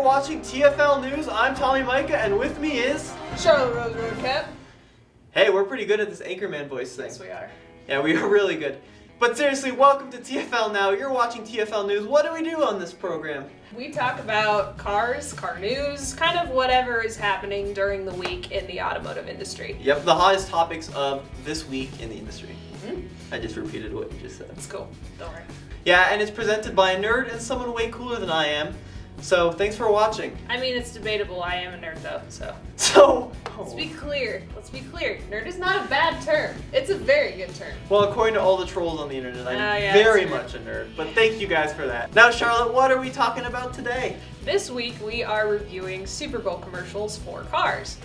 watching TFL News. I'm Tommy Micah, and with me is... Charlotte Rose Roadcap. Hey, we're pretty good at this Anchorman voice thing. Yes, we are. Yeah, we are really good. But seriously, welcome to TFL Now. You're watching TFL News. What do we do on this program? We talk about cars, car news, kind of whatever is happening during the week in the automotive industry. Yep, the hottest topics of this week in the industry. Mm-hmm. I just repeated what you just said. It's cool. Don't worry. Yeah, and it's presented by a nerd and someone way cooler than I am. So, thanks for watching. I mean, it's debatable. I am a nerd, though, So... Let's be clear. Nerd is not a bad term. It's a very good term. Well, according to all the trolls on the internet, I'm yeah, very much a nerd. But thank you guys for that. Now, Charlotte, what are we talking about today? This week, we are reviewing Super Bowl commercials for cars.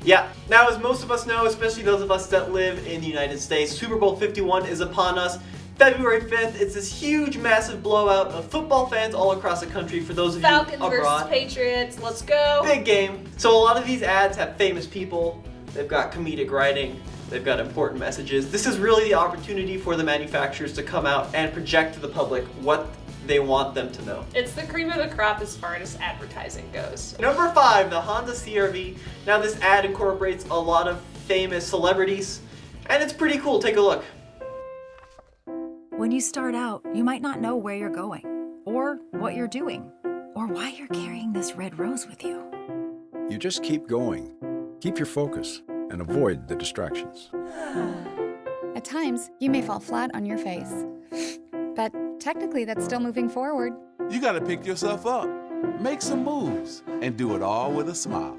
Yeah. Now, as most of us know, especially those of us that live in the United States, Super Bowl 51 is upon us. February 5th, it's this huge, massive blowout of football fans all across the country. For those of Falcons you abroad, versus Patriots, let's go. Big game. So a lot of these ads have famous people. They've got comedic writing. They've got important messages. This is really the opportunity for the manufacturers to come out and project to the public what they want them to know. It's the cream of the crop as far as advertising goes. Number 5, the Honda CR-V. Now this ad incorporates a lot of famous celebrities, and it's pretty cool. Take a look. When you start out, you might not know where you're going, or what you're doing, or why you're carrying this red rose with you. You just keep going. Keep your focus and avoid the distractions. At times, you may fall flat on your face. But technically, that's still moving forward. You gotta pick yourself up, make some moves, and do it all with a smile.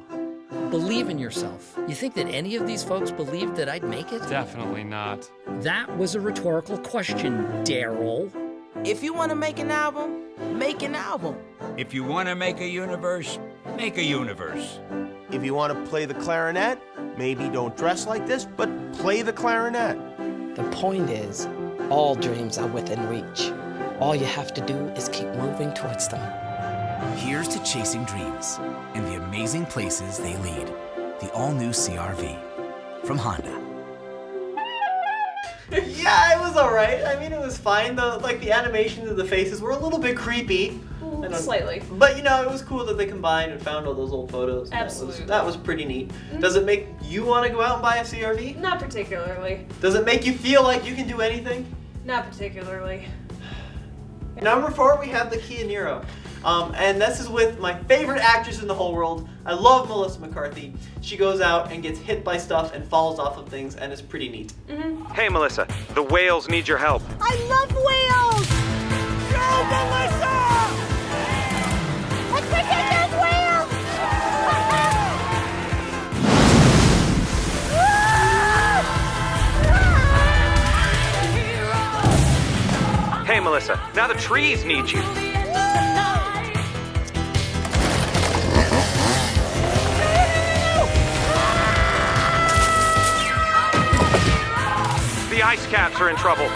Believe in yourself. You think that any of these folks believed that I'd make it? Definitely not. That was a rhetorical question, Daryl. If you want to make an album, make an album. If you want to make a universe, make a universe. If you want to play the clarinet, maybe don't dress like this, but play the clarinet. The point is, all dreams are within reach. All you have to do is keep moving towards them. Here's to chasing dreams and the amazing places they lead. The all-new CR-V from Honda. Yeah, it was alright. I mean, it was fine. The animations of the faces were a little bit creepy. Slightly. But, you know, it was cool that they combined and found all those old photos. Absolutely. That was pretty neat. Does it make you want to go out and buy a CR-V? Not particularly. Does it make you feel like you can do anything? Not particularly. Number 4, we have the Kia Niro. And this is with my favorite actress in the whole world. I love Melissa McCarthy. She goes out and gets hit by stuff and falls off of things, and it's pretty neat. Mm-hmm. Hey, Melissa, the whales need your help. I love whales! Go, Melissa! Let's protect those whales! Hey, Melissa, now the trees need you. The ice caps are in trouble.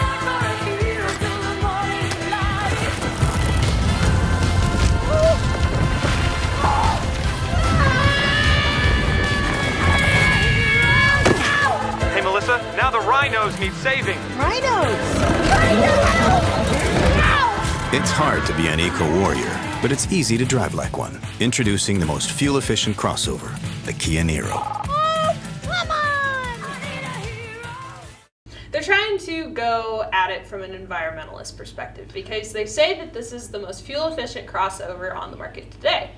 Hey, Melissa, now the rhinos need saving. It's hard to be an eco-warrior, but it's easy to drive like one. Introducing the most fuel-efficient crossover, the Kia Niro. They're trying to go at it from an environmentalist perspective because they say that this is the most fuel-efficient crossover on the market today.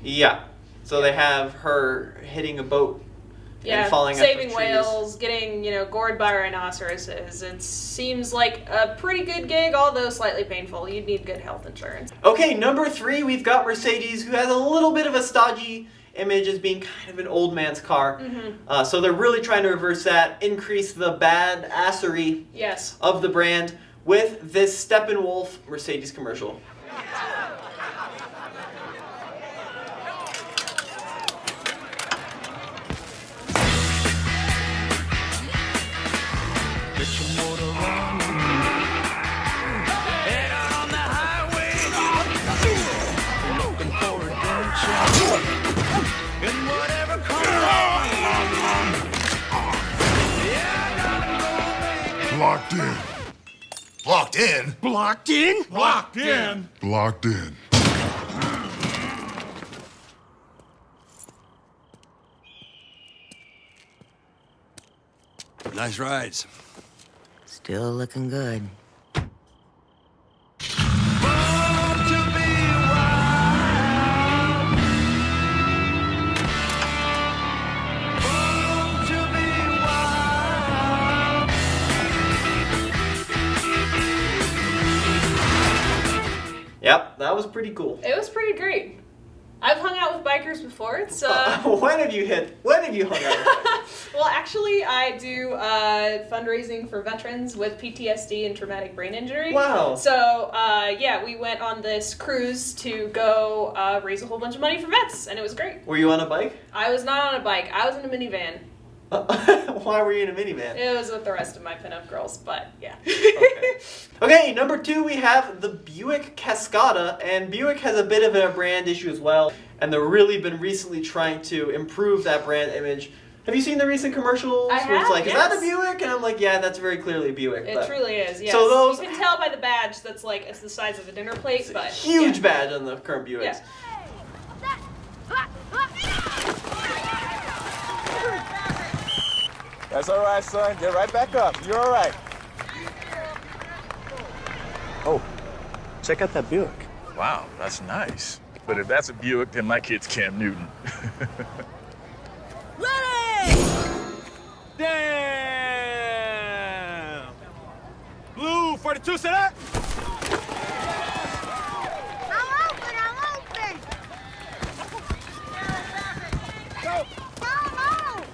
Yeah. So they have her hitting a boat and falling saving off of trees. whales, getting, gored by rhinoceroses. It seems like a pretty good gig, although slightly painful. You'd need good health insurance. Okay, number 3, we've got Mercedes, who has a little bit of a stodgy image as being kind of an old man's car. Mm-hmm. So they're really trying to reverse that, increase the badassery of the brand with this Steppenwolf Mercedes commercial. Locked in. Locked in? Blocked in? Locked in. Locked in. Nice rides. Still looking good. Yep, that was pretty cool. It was pretty great. I've hung out with bikers before. It's When have you hung out with Well, actually, I do fundraising for veterans with PTSD and traumatic brain injury. Wow. So, yeah, we went on this cruise to go raise a whole bunch of money for vets, and it was great. Were you on a bike? I was not on a bike. I was in a minivan. Why were you in a minivan? It was with the rest of my pinup girls, but yeah. Okay, number 2 we have the Buick Cascada, and Buick has a bit of a brand issue as well, and they've really been recently trying to improve that brand image. Have you seen the recent commercials? I where it's have, like, is that a Buick? And I'm like, yeah, that's very clearly a Buick. It truly is, yes. So those you can tell by the badge that's like, it's the size of a dinner plate, but huge badge on the current Buicks. Yeah. That's all right, son. Get right back up. You're all right. Oh, check out that Buick. Wow, that's nice. But if that's a Buick, then my kid's Cam Newton. Ready! Damn! Blue 42, set up! I'm open! Go! Come!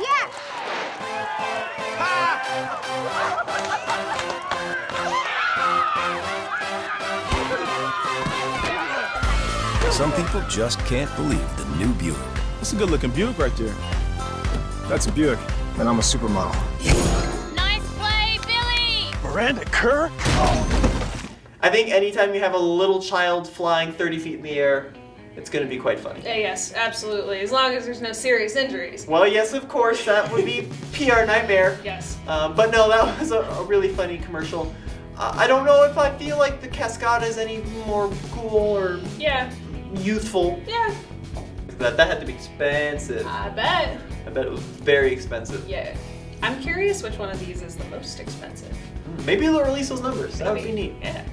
Yes! Some people just can't believe the new Buick. That's a good-looking Buick right there. That's a Buick, and I'm a supermodel. Nice play, Billy! Miranda Kerr? I think anytime you have a little child flying 30 feet in the air, it's going to be quite funny. Yes, absolutely. As long as there's no serious injuries. Well, yes, of course, that would be PR nightmare. Yes. But no, that was a really funny commercial. I don't know if I feel like the Cascada is any more cool or youthful. Yeah. That had to be expensive. I bet. I bet it was very expensive. Yeah. I'm curious which one of these is the most expensive. Maybe they'll release those numbers. That would be neat. Yeah.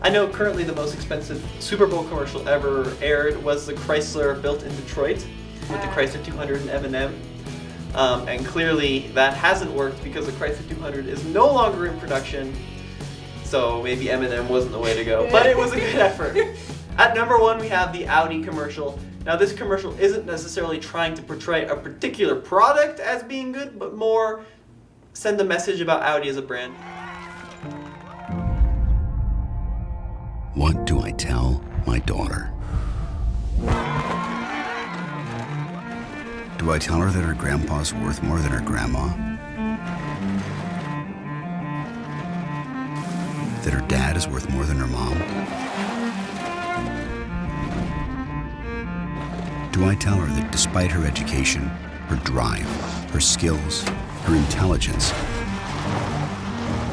I know currently the most expensive Super Bowl commercial ever aired was the Chrysler built in Detroit with the Chrysler 200 and M&M. And clearly that hasn't worked because the Chrysler 200 is no longer in production. So maybe M&M wasn't the way to go, but it was a good effort. At number 1 we have the Audi commercial. Now this commercial isn't necessarily trying to portray a particular product as being good, but more send a message about Audi as a brand. What do I tell my daughter? Do I tell her that her grandpa's worth more than her grandma? That her dad is worth more than her mom? Do I tell her that despite her education, her drive, her skills, her intelligence,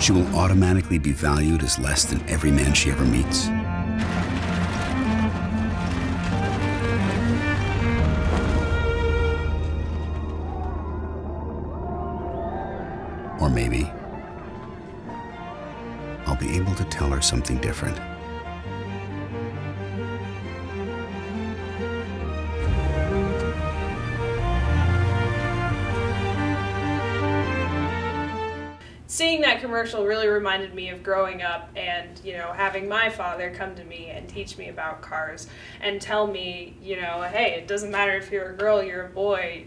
she will automatically be valued as less than every man she ever meets? Or maybe I'll be able to tell her something different. Seeing that commercial really reminded me of growing up and, you know, having my father come to me and teach me about cars and tell me, you know, hey, it doesn't matter if you're a girl, you're a boy.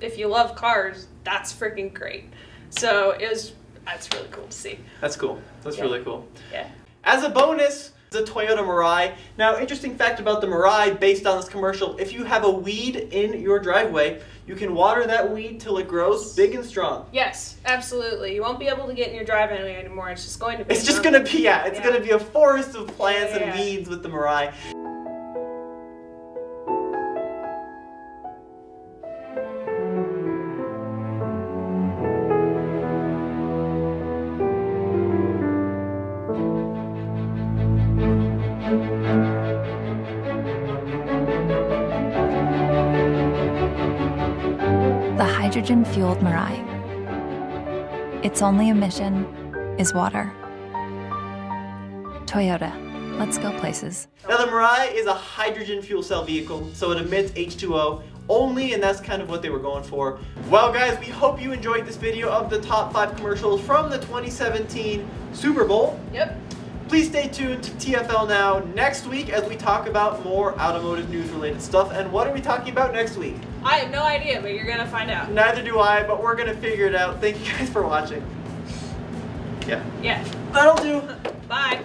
If you love cars, that's freaking great. So that's really cool to see. That's cool. That's really cool. Yeah. As a bonus, the Toyota Mirai. Now, interesting fact about the Mirai based on this commercial, if you have a weed in your driveway, you can water that weed till it grows big and strong. Yes, absolutely. You won't be able to get in your driveway anymore. It's just going to be. It's just going to be, it's going to be a forest of plants and weeds with the Mirai. hydrogen-fueled Mirai. Its only emission is water. Toyota, let's go places. Now the Mirai is a hydrogen fuel cell vehicle, so it emits H2O only, and that's kind of what they were going for. Well guys, we hope you enjoyed this video of the top 5 commercials from the 2017 Super Bowl. Yep. Please stay tuned to TFL Now next week as we talk about more automotive news related stuff. And what are we talking about next week? I have no idea, but you're gonna find out. Neither do I, but we're gonna figure it out. Thank you guys for watching. Yeah. Yeah. That'll do. Bye.